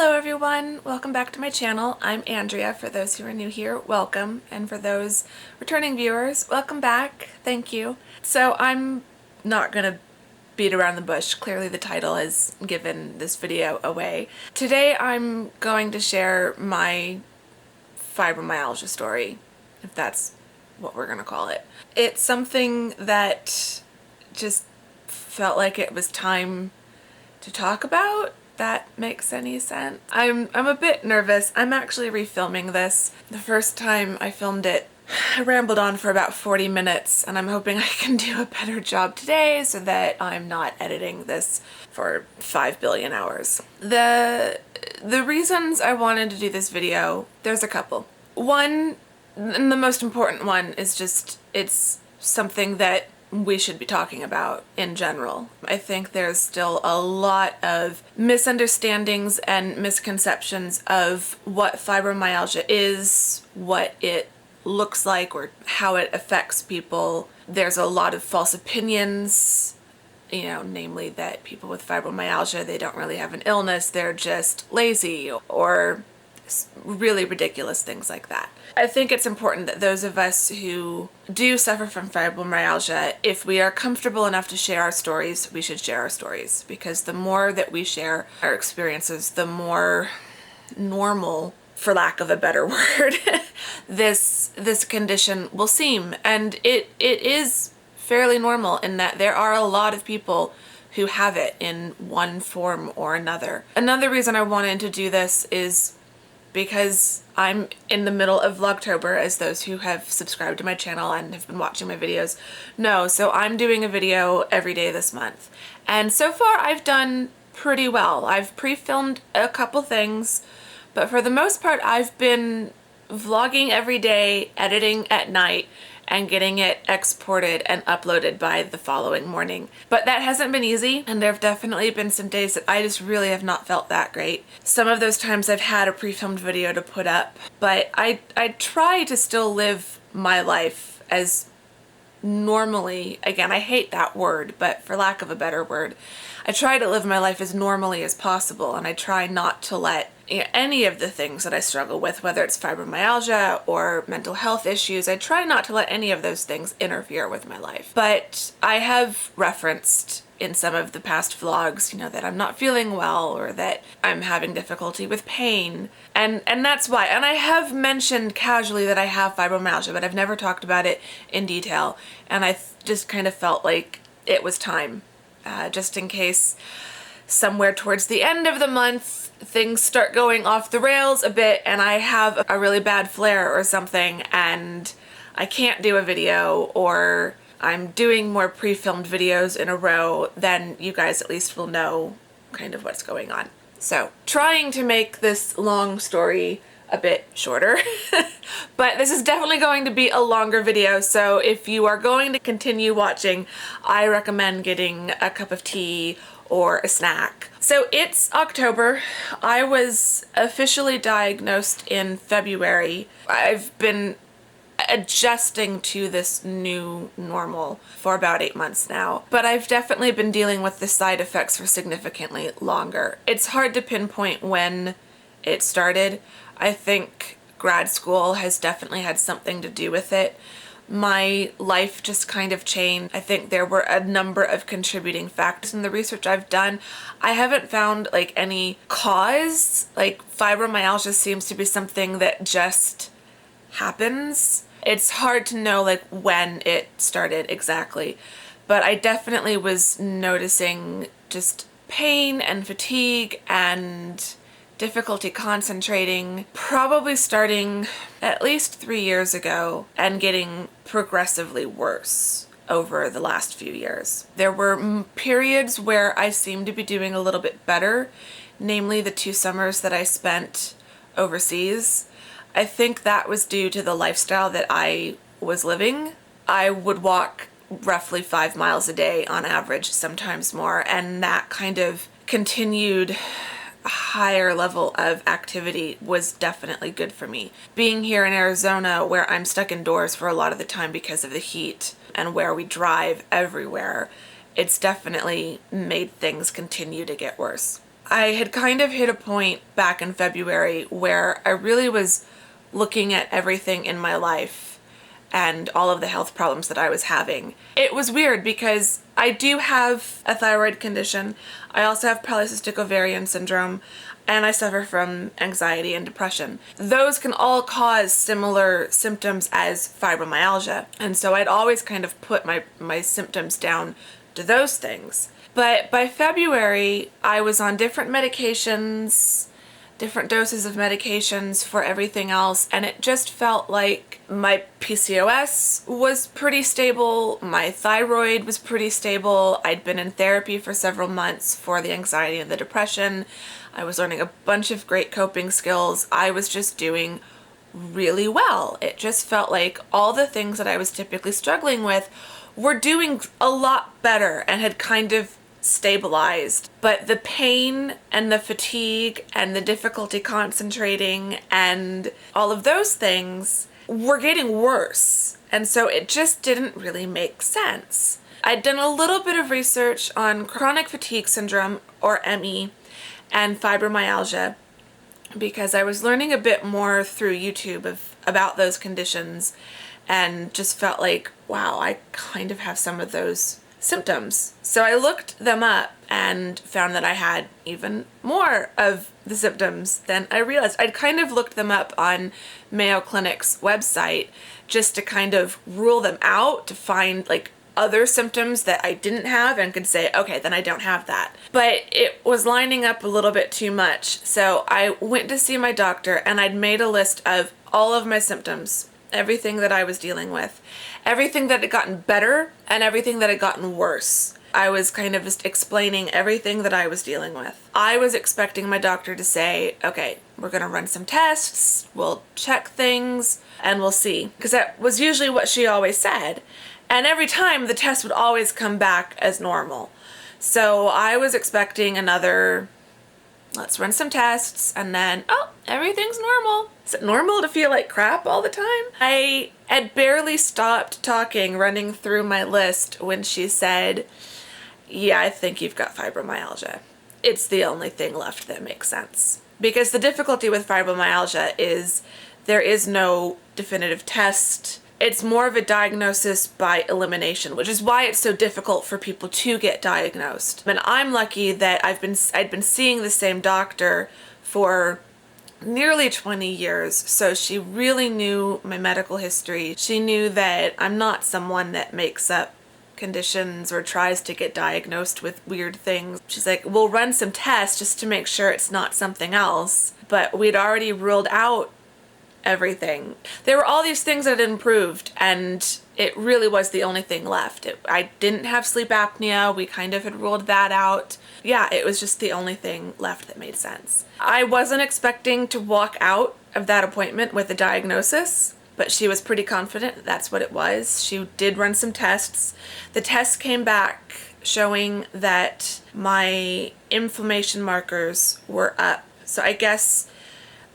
Hello everyone, welcome back to my channel. I'm Andrea. For those who are new here, welcome, and for those returning viewers, welcome back. Thank you. So I'm not gonna beat around the bush. Clearly the title has given this video away. Today I'm going to share my fibromyalgia story, if that's what we're gonna call it. It's something that just felt like it was time to talk about. That makes any sense. I'm a bit nervous. I'm actually refilming this. The first time I filmed it, I rambled on for about 40 minutes, and I'm hoping I can do a better job today so that I'm not editing this for 5 billion hours. The reasons I wanted to do this video, there's a couple. One, and the most important one, is just it's something that we should be talking about in general. I think there's still a lot of misunderstandings and misconceptions of what fibromyalgia is, what it looks like, or how it affects people. There's a lot of false opinions, namely that people with fibromyalgia, they don't really have an illness, they're just lazy, or really ridiculous things like that. I think it's important that those of us who do suffer from fibromyalgia, if we are comfortable enough to share our stories, we should share our stories, because the more that we share our experiences, the more normal, for lack of a better word, this condition will seem. And it is fairly normal in that there are a lot of people who have it in one form or another. Another reason I wanted to do this is because I'm in the middle of Vlogtober, as those who have subscribed to my channel and have been watching my videos know. So I'm doing a video every day this month. And so far I've done pretty well. I've pre-filmed a couple things, but for the most part I've been vlogging every day, editing at night, and getting it exported and uploaded by the following morning. But that hasn't been easy, and there have definitely been some days that I just really have not felt that great. Some of those times I've had a pre-filmed video to put up, but I try to still live my life as normally, again, I hate that word, but for lack of a better word, I try to live my life as normally as possible, and I try not to let any of the things that I struggle with, whether it's fibromyalgia or mental health issues, I try not to let any of those things interfere with my life. But I have referenced in some of the past vlogs, that I'm not feeling well, or that I'm having difficulty with pain, and that's why. And I have mentioned casually that I have fibromyalgia, but I've never talked about it in detail, and I just kind of felt like it was time, just in case somewhere towards the end of the month things start going off the rails a bit and I have a really bad flare or something and I can't do a video, or I'm doing more pre-filmed videos in a row, then you guys at least will know kind of what's going on. So, trying to make this long story a bit shorter, but this is definitely going to be a longer video, so if you are going to continue watching, I recommend getting a cup of tea or a snack. So it's October. I was officially diagnosed in February. I've been adjusting to this new normal for about 8 months now, but I've definitely been dealing with the side effects for significantly longer. It's hard to pinpoint when it started. I think grad school has definitely had something to do with it. My life just kind of changed. I think there were a number of contributing factors in the research I've done. I haven't found any cause. Fibromyalgia seems to be something that just happens. It's hard to know when it started exactly, but I definitely was noticing just pain and fatigue and difficulty concentrating, probably starting at least 3 years ago and getting progressively worse over the last few years. There were periods where I seemed to be doing a little bit better, namely the 2 summers that I spent overseas. I think that was due to the lifestyle that I was living. I would walk roughly 5 miles a day on average, sometimes more, and that kind of continued higher level of activity was definitely good for me. Being here in Arizona, where I'm stuck indoors for a lot of the time because of the heat and where we drive everywhere, it's definitely made things continue to get worse. I had kind of hit a point back in February where I really was looking at everything in my life and all of the health problems that I was having. It was weird because I do have a thyroid condition. I also have polycystic ovarian syndrome, and I suffer from anxiety and depression. Those can all cause similar symptoms as fibromyalgia. And so I'd always kind of put my symptoms down to those things. But by February, I was on different medications, different doses of medications for everything else, and it just felt like my PCOS was pretty stable, my thyroid was pretty stable, I'd been in therapy for several months for the anxiety and the depression, I was learning a bunch of great coping skills, I was just doing really well. It just felt like all the things that I was typically struggling with were doing a lot better and had kind of stabilized. But the pain and the fatigue and the difficulty concentrating and all of those things were getting worse. And so it just didn't really make sense. I'd done a little bit of research on chronic fatigue syndrome, or ME, and fibromyalgia because I was learning a bit more through YouTube about those conditions and just felt like, wow, I kind of have some of those symptoms. So I looked them up and found that I had even more of the symptoms than I realized. I'd kind of looked them up on Mayo Clinic's website just to kind of rule them out, to find like other symptoms that I didn't have and could say, okay, then I don't have that. But it was lining up a little bit too much. So I went to see my doctor and I'd made a list of all of my symptoms, everything that I was dealing with, everything that had gotten better and everything that had gotten worse. I was kind of just explaining everything that I was dealing with. I was expecting my doctor to say, okay, we're gonna run some tests, we'll check things, and we'll see. Because that was usually what she always said. And every time the test would always come back as normal. So I was expecting another, let's run some tests, and then, oh, everything's normal. Is it normal to feel like crap all the time? I had barely stopped talking, running through my list, when she said, yeah, I think you've got fibromyalgia. It's the only thing left that makes sense. Because the difficulty with fibromyalgia is there is no definitive test. It's more of a diagnosis by elimination, which is why it's so difficult for people to get diagnosed. And I'm lucky that I'd been seeing the same doctor for nearly 20 years, so she really knew my medical history. She knew that I'm not someone that makes up conditions or tries to get diagnosed with weird things. She's like, we'll run some tests just to make sure it's not something else. But we'd already ruled out everything. There were all these things that had improved, and it really was the only thing left. I didn't have sleep apnea. We kind of had ruled that out. Yeah, it was just the only thing left that made sense. I wasn't expecting to walk out of that appointment with a diagnosis, but she was pretty confident that's what it was. She did run some tests. The tests came back showing that my inflammation markers were up. So I guess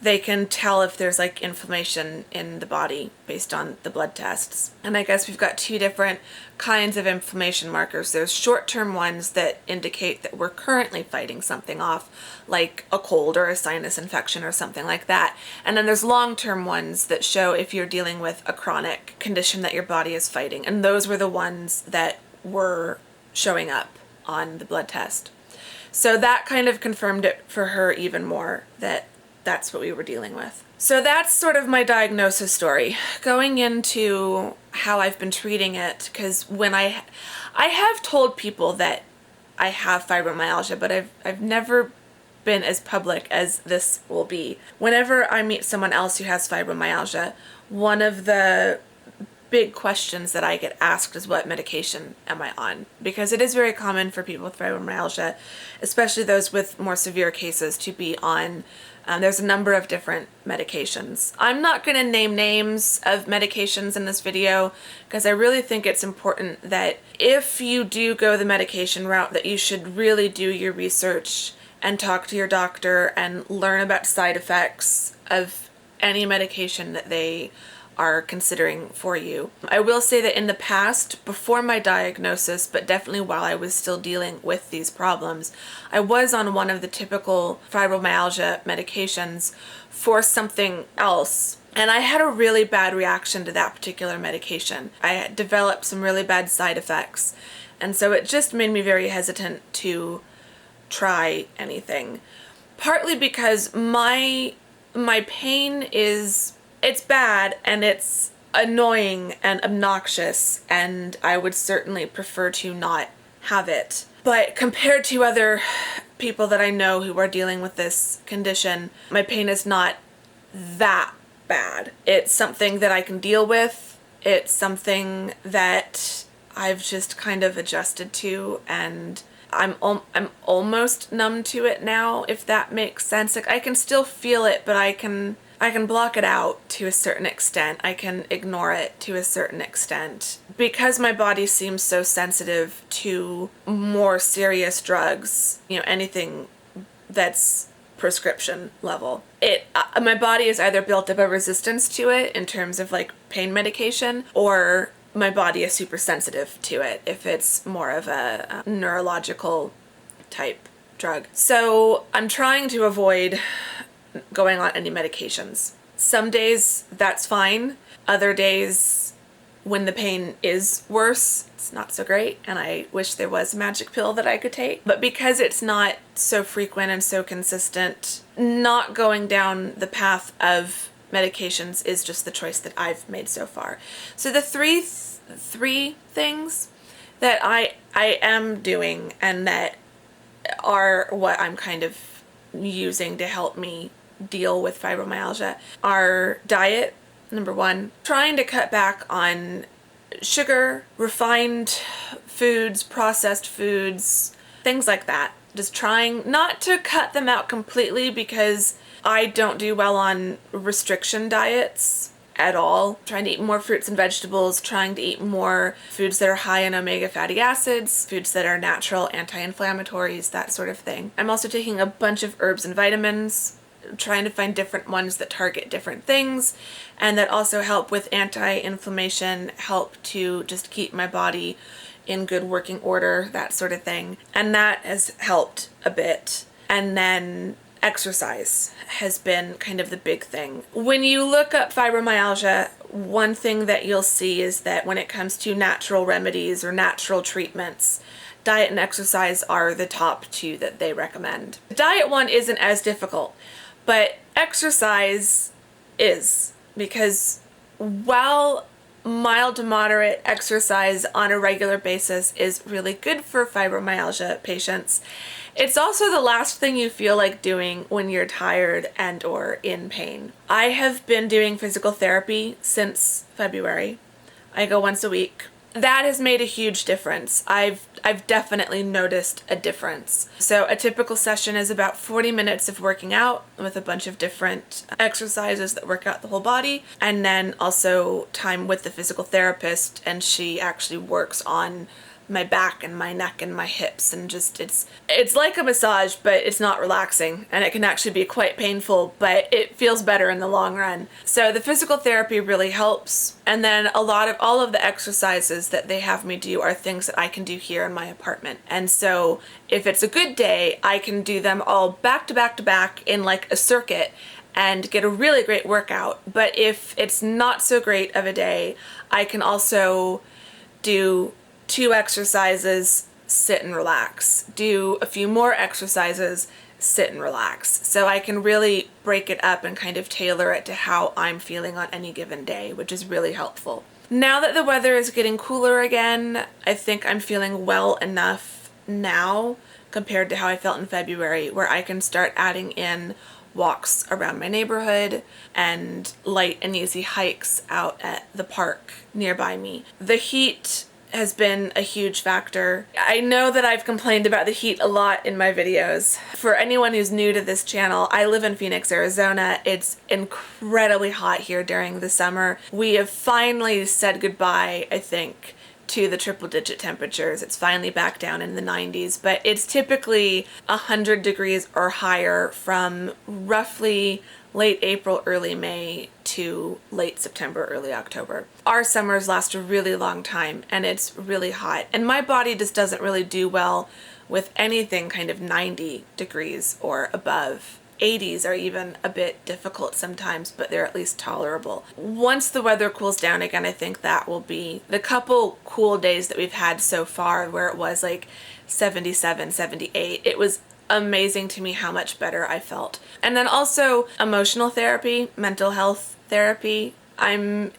they can tell if there's like inflammation in the body based on the blood tests. And I guess we've got two different kinds of inflammation markers. There's short-term ones that indicate that we're currently fighting something off, like a cold or a sinus infection or something like that. And then there's long-term ones that show if you're dealing with a chronic condition that your body is fighting. And those were the ones that were showing up on the blood test. So that kind of confirmed it for her even more, that that's what we were dealing with. So that's sort of my diagnosis story. Going into how I've been treating it, because when I have told people that I have fibromyalgia, but I've never been as public as this will be. Whenever I meet someone else who has fibromyalgia, one of the big questions that I get asked is, what medication am I on? Because it is very common for people with fibromyalgia, especially those with more severe cases, to be on there's a number of different medications. I'm not going to name names of medications in this video because I really think it's important that if you do go the medication route, that you should really do your research and talk to your doctor and learn about side effects of any medication that they are considering for you. I will say that in the past, before my diagnosis, but definitely while I was still dealing with these problems, I was on one of the typical fibromyalgia medications for something else. And I had a really bad reaction to that particular medication. I had developed some really bad side effects. And so it just made me very hesitant to try anything. Partly because my pain it's bad and it's annoying and obnoxious, and I would certainly prefer to not have it. But compared to other people that I know who are dealing with this condition, my pain is not that bad. It's something that I can deal with. It's something that I've just kind of adjusted to, and I'm almost numb to it now, if that makes sense. Like, I can still feel it, but I can block it out to a certain extent. I can ignore it to a certain extent. Because my body seems so sensitive to more serious drugs, anything that's prescription level, my body is either built up a resistance to it in terms of like pain medication, or my body is super sensitive to it if it's more of a neurological type drug. So I'm trying to avoid going on any medications. Some days that's fine. Other days, when the pain is worse, it's not so great, and I wish there was a magic pill that I could take. But because it's not so frequent and so consistent, not going down the path of medications is just the choice that I've made so far. So the three things that I am doing and that are what I'm kind of using to help me deal with fibromyalgia are diet, number one, trying to cut back on sugar, refined foods, processed foods, things like that. Just trying not to cut them out completely, because I don't do well on restriction diets at all. Trying to eat more fruits and vegetables, trying to eat more foods that are high in omega fatty acids, foods that are natural anti-inflammatories, that sort of thing. I'm also taking a bunch of herbs and vitamins, trying to find different ones that target different things and that also help with anti-inflammation, help to just keep my body in good working order, that sort of thing. And that has helped a bit. And then exercise has been kind of the big thing. When you look up fibromyalgia, one thing that you'll see is that when it comes to natural remedies or natural treatments, diet and exercise are the top two that they recommend. The diet one isn't as difficult, but exercise is, because while mild to moderate exercise on a regular basis is really good for fibromyalgia patients, it's also the last thing you feel like doing when you're tired and or in pain. I have been doing physical therapy since February. I go once a week. That has made a huge difference. I've definitely noticed a difference. So a typical session is about 40 minutes of working out with a bunch of different exercises that work out the whole body, and then also time with the physical therapist, and she actually works on my back and my neck and my hips, and just it's like a massage, but it's not relaxing, and it can actually be quite painful, but it feels better in the long run. So the physical therapy really helps, and then all of the exercises that they have me do are things that I can do here in my apartment. And so if it's a good day, I can do them all back to back to back in like a circuit and get a really great workout. But if it's not so great of a day, I can also do 2 exercises, sit and relax. Do a few more exercises, sit and relax. So I can really break it up and kind of tailor it to how I'm feeling on any given day, which is really helpful. Now that the weather is getting cooler again, I think I'm feeling well enough now compared to how I felt in February, where I can start adding in walks around my neighborhood and light and easy hikes out at the park nearby me. The heat has been a huge factor. I know that I've complained about the heat a lot in my videos. For anyone who's new to this channel, I live in Phoenix, Arizona. It's incredibly hot here during the summer. We have finally said goodbye, I think, to the triple-digit temperatures. It's finally back down in the 90s, but it's typically 100 degrees or higher from roughly late April, early May to late September, early October. Our summers last a really long time and it's really hot. And my body just doesn't really do well with anything kind of 90 degrees or above. 80s are even a bit difficult sometimes, but they're at least tolerable. Once the weather cools down again, I think that will be the couple cool days that we've had so far where it was like 77, 78. It was amazing to me how much better I felt. And then also emotional therapy, mental health therapy. I'm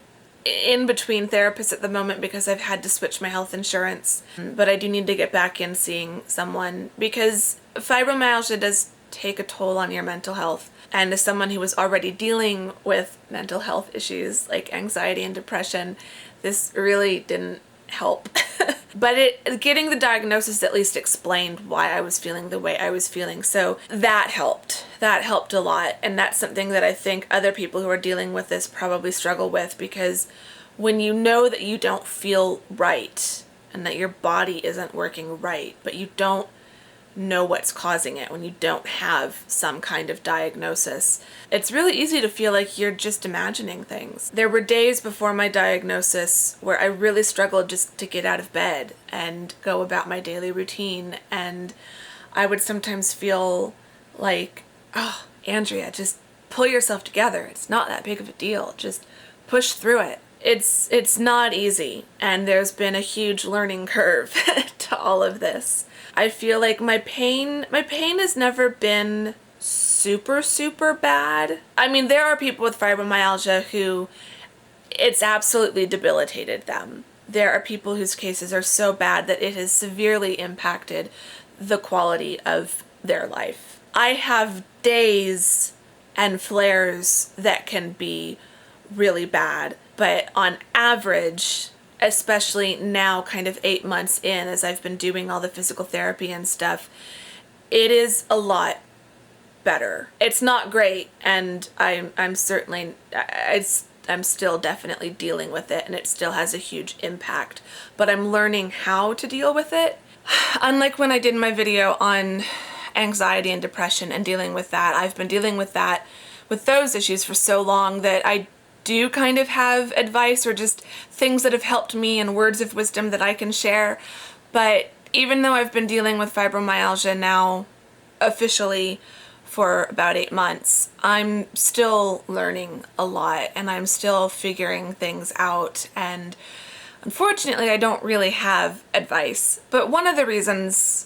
in between therapists at the moment because I've had to switch my health insurance, but I do need to get back in seeing someone because fibromyalgia does take a toll on your mental health. And as someone who was already dealing with mental health issues like anxiety and depression, this really didn't help. But getting the diagnosis at least explained why I was feeling the way I was feeling. So that helped. That helped a lot. And that's something that I think other people who are dealing with this probably struggle with, because when you know that you don't feel right and that your body isn't working right, but you don't know what's causing it, when you don't have some kind of diagnosis, it's really easy to feel like you're just imagining things. There were days before my diagnosis where I really struggled just to get out of bed and go about my daily routine, and I would sometimes feel like, oh, Andrea, just pull yourself together. It's not that big of a deal. Just push through it. It's not easy, and there's been a huge learning curve to all of this. I feel like my pain has never been super bad. I mean, there are people with fibromyalgia who it's absolutely debilitated them. There are people whose cases are so bad that it has severely impacted the quality of their life. I have days and flares that can be really bad, but on average, especially now kind of 8 months in as I've been doing all the physical therapy and stuff, it is a lot better. It's not great, and I'm still definitely dealing with it, and it still has a huge impact, but I'm learning how to deal with it. Unlike when I did my video on anxiety and depression and dealing with that, I've been dealing with that, with those issues for so long that I do kind of have advice or just things that have helped me and words of wisdom that I can share. But even though I've been dealing with fibromyalgia now officially for about 8 months, I'm still learning a lot and I'm still figuring things out, and unfortunately I don't really have advice. But one of the reasons,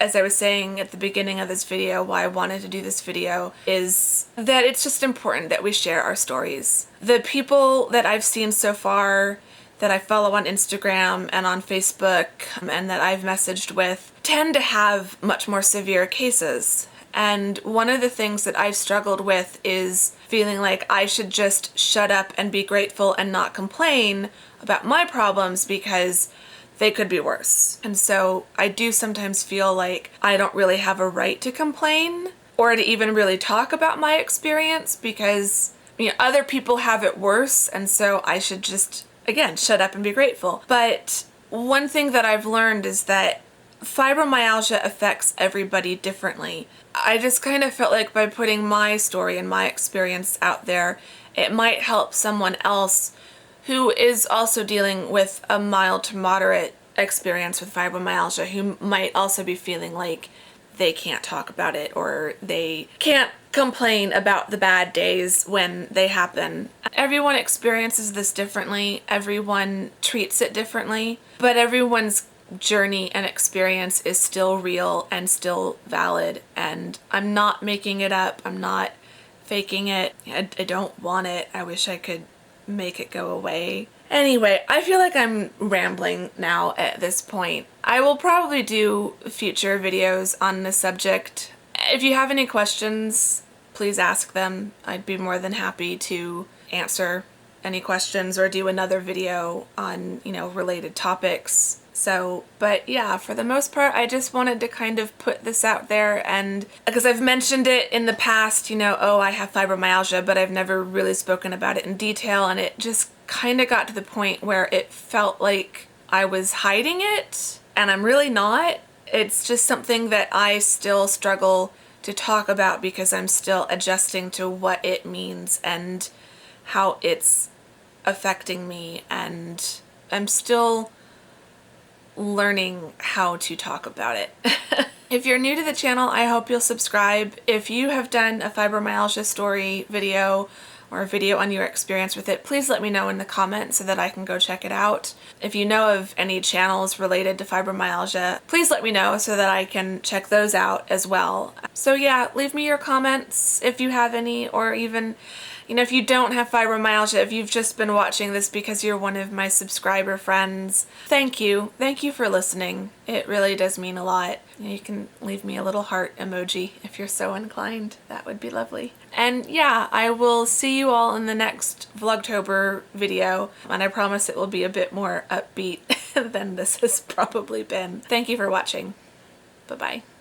as I was saying at the beginning of this video, why I wanted to do this video is that it's just important that we share our stories. The people that I've seen so far that I follow on Instagram and on Facebook and that I've messaged with tend to have much more severe cases. And one of the things that I've struggled with is feeling like I should just shut up and be grateful and not complain about my problems because they could be worse. And so I do sometimes feel like I don't really have a right to complain or to even really talk about my experience because, you know, other people have it worse, and so I should just, again, shut up and be grateful. But one thing that I've learned is that fibromyalgia affects everybody differently. I just kind of felt like by putting my story and my experience out there, it might help someone else who is also dealing with a mild to moderate experience with fibromyalgia, who might also be feeling like they can't talk about it or they can't complain about the bad days when they happen. Everyone experiences this differently, everyone treats it differently, but everyone's journey and experience is still real and still valid, and I'm not making it up, I'm not faking it. I don't want it. I wish I could make it go away. Anyway, I feel like I'm rambling now at this point. I will probably do future videos on this subject. If you have any questions, please ask them. I'd be more than happy to answer any questions or do another video on, you know, related topics. So, but yeah, for the most part, I just wanted to kind of put this out there, and because I've mentioned it in the past, you know, oh, I have fibromyalgia, but I've never really spoken about it in detail, and it just kind of got to the point where it felt like I was hiding it, and I'm really not. It's just something that I still struggle to talk about because I'm still adjusting to what it means and how it's affecting me, and I'm still learning how to talk about it. If you're new to the channel, I hope you'll subscribe. If you have done a fibromyalgia story video or a video on your experience with it, please let me know in the comments so that I can go check it out. If you know of any channels related to fibromyalgia, please let me know so that I can check those out as well. So yeah, leave me your comments if you have any, or even, you know, if you don't have fibromyalgia, if you've just been watching this because you're one of my subscriber friends, thank you. Thank you for listening. It really does mean a lot. You can leave me a little heart emoji if you're so inclined. That would be lovely. And yeah, I will see you all in the next Vlogtober video, and I promise it will be a bit more upbeat than this has probably been. Thank you for watching. Bye-bye.